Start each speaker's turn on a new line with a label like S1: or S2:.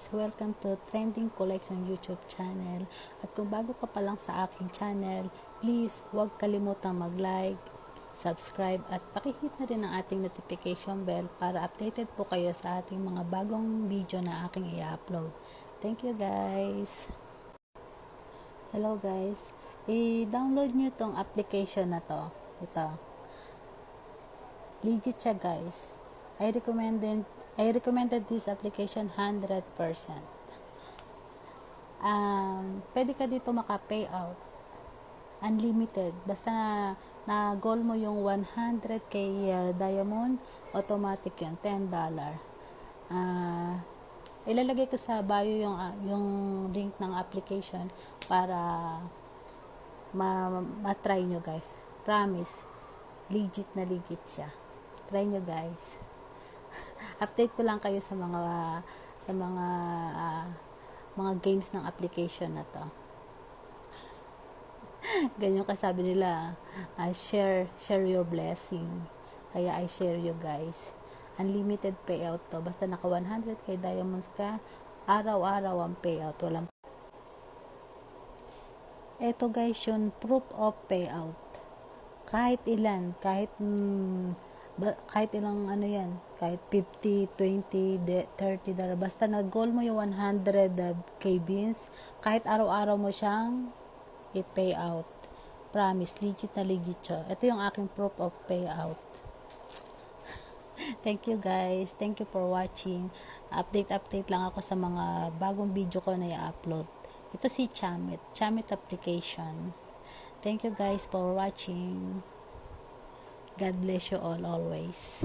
S1: guys! Welcome to Trending Collection YouTube channel. At kung bago ka pa lang sa aking channel, please huwag kalimutang mag-like, subscribe at pakihit na rin ang ating notification bell para updated po kayo sa ating mga bagong video na aking i-upload. Thank you guys! Hello guys! I-download nyo tong application na to. Ito. Legit siya guys. I recommended this application 100%. Pwede ka dito maka-payout. Unlimited. Basta na goal mo yung 100k diamond, automatic yun, $10. Ilalagay ko sa bio yung link ng application para ma-try nyo guys. Promise. Legit na legit siya. Try nyo guys. Update ko lang kayo sa mga games ng application na to. Ganyan kasabi nila, share your blessing. Kaya I share you guys. Unlimited payout to. Basta naka 100k diamonds ka, araw-araw ang payout. Walang. Ito guys yung proof of payout. Kahit ilan, kahit ilang ano yan, kahit 50, 20, $30, basta nag-goal mo yung 100k beans, kahit araw-araw mo siyang i-pay out. Promise, legit na legit siya. Ito yung aking proof of payout. Thank you guys. Thank you for watching. Update lang ako sa mga bagong video ko na i-upload. Ito si Chamit application. Thank you guys for watching. God bless you all always.